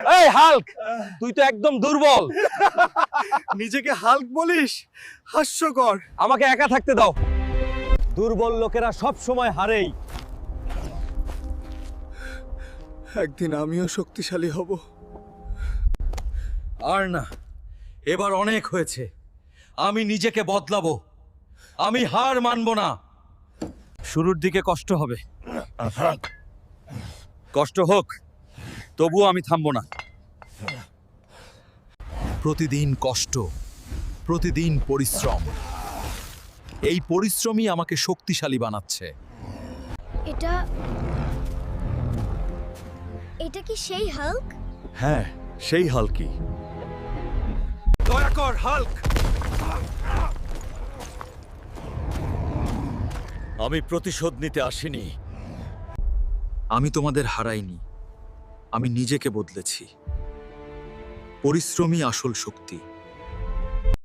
এই হাল্ক, তুই তো একদম দুর্বল। নিজেকে হাল্ক বলিস? হাস্যকর। আমাকে একা থাকতে দাও। দুর্বল লোকেরা সব সময় হারেই। একদিন আমিও শক্তিশালী হব। আর না, এবার অনেক হয়েছে। আমি নিজেকে বদলাবো। আমি হার মানব না। শুরুর দিকে কষ্ট হবে, কষ্ট হোক, তবুও আমি থামবো না। প্রতিদিন কষ্ট, প্রতিদিন পরিশ্রম। এই পরিশ্রমই আমাকে শক্তিশালী বানাচ্ছে। এটা এটা কি সেই হাল্ক? হ্যাঁ, সেই হাল্কই। দয়া কর হাল্ক। আমি প্রতিশোধ নিতে আসিনি। আমি তোমাদের হারাইনি, আমি নিজেকে বদলেছি। পরিশ্রমই আসল শক্তি।